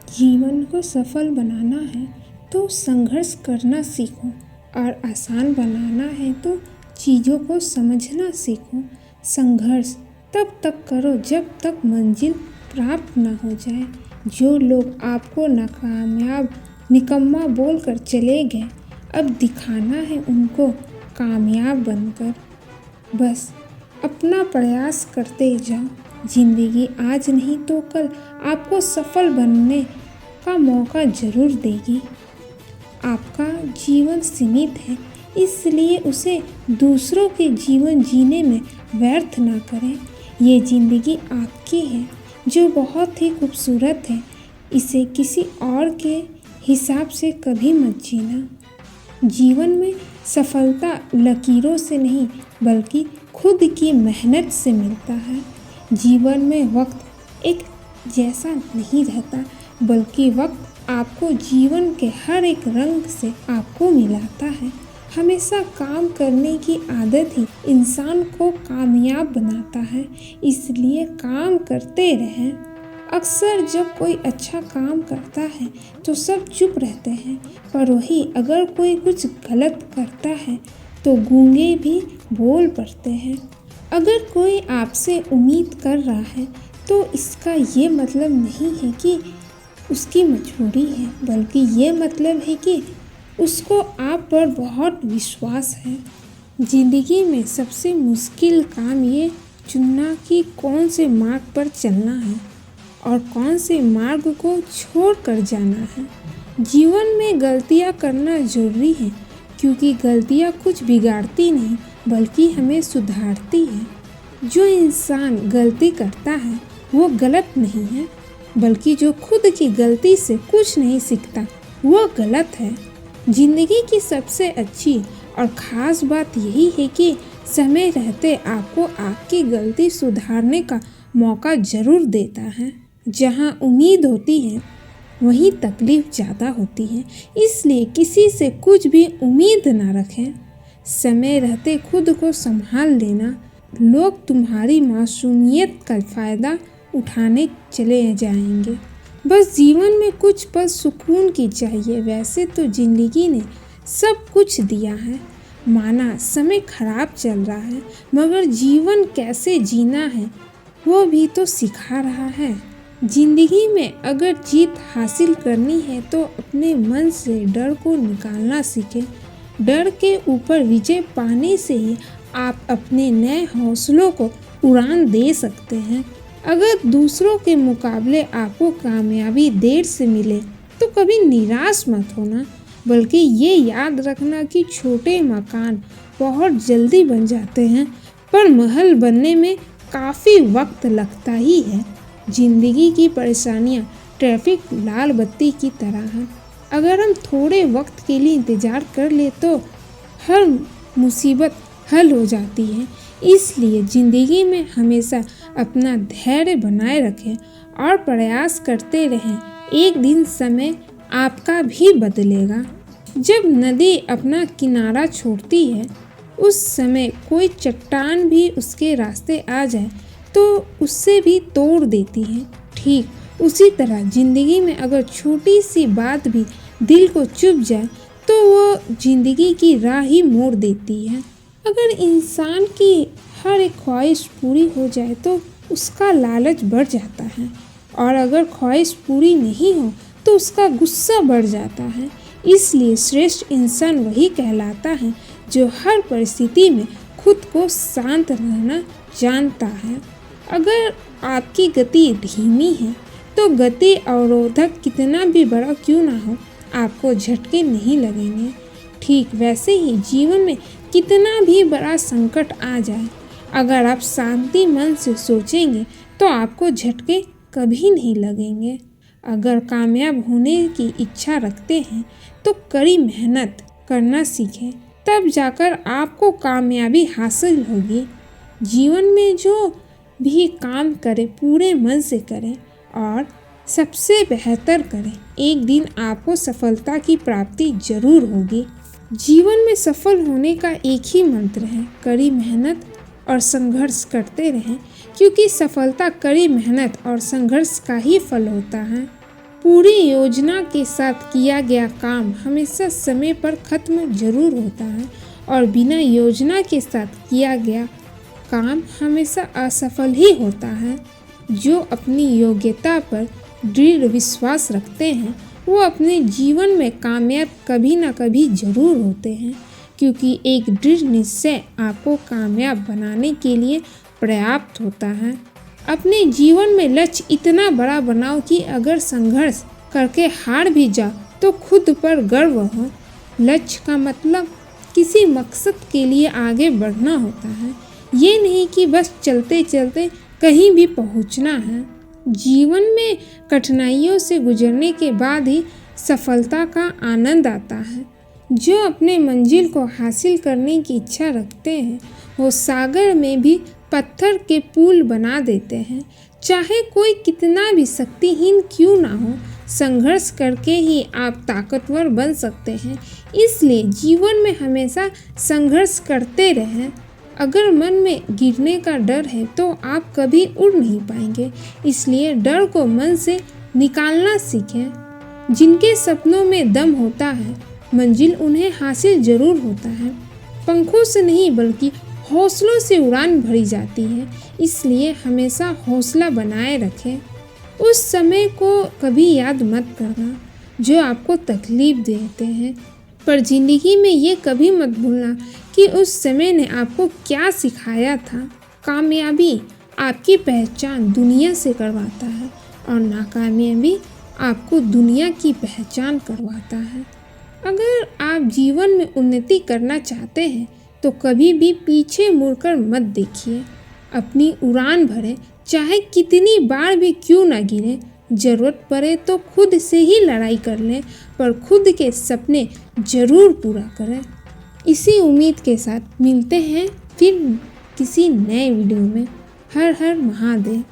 जीवन को सफल बनाना है तो संघर्ष करना सीखो और आसान बनाना है तो चीज़ों को समझना सीखो। संघर्ष तब तक करो जब तक मंजिल प्राप्त ना हो जाए। जो लोग आपको नाकामयाब निकम्मा बोलकर चले गए, अब दिखाना है उनको कामयाब बनकर। बस अपना प्रयास करते जाओ। जिंदगी आज नहीं तो कल आपको सफल बनने का मौका जरूर देगी। आपका जीवन सीमित है, इसलिए उसे दूसरों के जीवन जीने में व्यर्थ ना करें। ये जिंदगी आपकी है जो बहुत ही खूबसूरत है। इसे किसी और के हिसाब से कभी मत जीना। जीवन में सफलता लकीरों से नहीं बल्कि खुद की मेहनत से मिलता है। जीवन में वक्त एक जैसा नहीं रहता, बल्कि वक्त आपको जीवन के हर एक रंग से आपको मिलाता है। हमेशा काम करने की आदत ही इंसान को कामयाब बनाता है, इसलिए काम करते रहें। अक्सर जब कोई अच्छा काम करता है तो सब चुप रहते हैं, पर वही अगर कोई कुछ गलत करता है तो गूंगे भी बोल पड़ते हैं। अगर कोई आपसे उम्मीद कर रहा है तो इसका ये मतलब नहीं है कि उसकी मजबूरी है, बल्कि ये मतलब है कि उसको आप पर बहुत विश्वास है। जिंदगी में सबसे मुश्किल काम ये चुनना कि कौन से मार्ग पर चलना है और कौन से मार्ग को छोड़ कर जाना है। जीवन में गलतियाँ करना जरूरी है, क्योंकि गलतियाँ कुछ बिगाड़ती नहीं बल्कि हमें सुधारती है। जो इंसान गलती करता है वो गलत नहीं है, बल्कि जो खुद की गलती से कुछ नहीं सीखता वो गलत है। जिंदगी की सबसे अच्छी और ख़ास बात यही है कि समय रहते आपको आपकी गलती सुधारने का मौका ज़रूर देता है। जहाँ उम्मीद होती है वहीं तकलीफ ज़्यादा होती है, इसलिए किसी से कुछ भी उम्मीद ना रखें। समय रहते खुद को संभाल लेना। लोग तुम्हारी मासूमियत का फ़ायदा उठाने चले जाएंगे। बस जीवन में कुछ पल सुकून की चाहिए। वैसे तो जिंदगी ने सब कुछ दिया है, माना समय खराब चल रहा है, मगर जीवन कैसे जीना है वो भी तो सिखा रहा है। जिंदगी में अगर जीत हासिल करनी है तो अपने मन से डर को निकालना सीखें। डर के ऊपर विजय पाने से ही आप अपने नए हौसलों को उड़ान दे सकते हैं। अगर दूसरों के मुकाबले आपको कामयाबी देर से मिले तो कभी निराश मत होना, बल्कि ये याद रखना कि छोटे मकान बहुत जल्दी बन जाते हैं, पर महल बनने में काफ़ी वक्त लगता ही है। जिंदगी की परेशानियाँ ट्रैफिक लाल बत्ती की तरह हैं। अगर हम थोड़े वक्त के लिए इंतज़ार कर ले तो हर मुसीबत हल हो जाती है। इसलिए ज़िंदगी में हमेशा अपना धैर्य बनाए रखें और प्रयास करते रहें। एक दिन समय आपका भी बदलेगा। जब नदी अपना किनारा छोड़ती है, उस समय कोई चट्टान भी उसके रास्ते आ जाए तो उससे भी तोड़ देती है। ठीक उसी तरह ज़िंदगी में अगर छोटी सी बात भी दिल को चुभ जाए तो वो ज़िंदगी की राह ही मोड़ देती है। अगर इंसान की हर एक ख्वाहिश पूरी हो जाए तो उसका लालच बढ़ जाता है, और अगर ख्वाहिश पूरी नहीं हो तो उसका गुस्सा बढ़ जाता है। इसलिए श्रेष्ठ इंसान वही कहलाता है जो हर परिस्थिति में खुद को शांत रहना जानता है। अगर आपकी गति धीमी है तो गति अवरोधक कितना भी बड़ा क्यों ना हो, आपको झटके नहीं लगेंगे। ठीक वैसे ही जीवन में कितना भी बड़ा संकट आ जाए, अगर आप शांति मन से सोचेंगे तो आपको झटके कभी नहीं लगेंगे। अगर कामयाब होने की इच्छा रखते हैं तो कड़ी मेहनत करना सीखें, तब जाकर आपको कामयाबी हासिल होगी। जीवन में जो भी काम करें पूरे मन से करें और सबसे बेहतर करें। एक दिन आपको सफलता की प्राप्ति जरूर होगी। जीवन में सफल होने का एक ही मंत्र है, कड़ी मेहनत और संघर्ष करते रहें, क्योंकि सफलता कड़ी मेहनत और संघर्ष का ही फल होता है। पूरी योजना के साथ किया गया काम हमेशा समय पर खत्म जरूर होता है और बिना योजना के साथ किया गया काम हमेशा असफल ही होता है। जो अपनी योग्यता पर दृढ़ विश्वास रखते हैं वो अपने जीवन में कामयाब कभी ना कभी जरूर होते हैं, क्योंकि एक दृढ़ निश्चय आपको कामयाब बनाने के लिए पर्याप्त होता है। अपने जीवन में लक्ष्य इतना बड़ा बनाओ कि अगर संघर्ष करके हार भी जाओ तो खुद पर गर्व हो। लक्ष्य का मतलब किसी मकसद के लिए आगे बढ़ना होता है, ये नहीं कि बस चलते चलते कहीं भी पहुंचना है। जीवन में कठिनाइयों से गुजरने के बाद ही सफलता का आनंद आता है। जो अपने मंजिल को हासिल करने की इच्छा रखते हैं वो सागर में भी पत्थर के पुल बना देते हैं। चाहे कोई कितना भी शक्तिहीन क्यों ना हो, संघर्ष करके ही आप ताकतवर बन सकते हैं। इसलिए जीवन में हमेशा संघर्ष करते रहें। अगर मन में गिरने का डर है तो आप कभी उड़ नहीं पाएंगे, इसलिए डर को मन से निकालना सीखें। जिनके सपनों में दम होता है मंजिल उन्हें हासिल जरूर होता है। पंखों से नहीं बल्कि हौसलों से उड़ान भरी जाती है, इसलिए हमेशा हौसला बनाए रखें। उस समय को कभी याद मत करना जो आपको तकलीफ देते हैं, पर ज़िंदगी में ये कभी मत भूलना कि उस समय ने आपको क्या सिखाया था। कामयाबी आपकी पहचान दुनिया से करवाता है और नाकामयाबी आपको दुनिया की पहचान करवाता है। अगर आप जीवन में उन्नति करना चाहते हैं तो कभी भी पीछे मुड़कर मत देखिए। अपनी उड़ान भरें, चाहे कितनी बार भी क्यों ना गिरे। ज़रूरत पड़े तो खुद से ही लड़ाई कर लें, पर खुद के सपने ज़रूर पूरा करें। इसी उम्मीद के साथ मिलते हैं फिर किसी नए वीडियो में। हर हर महादेव।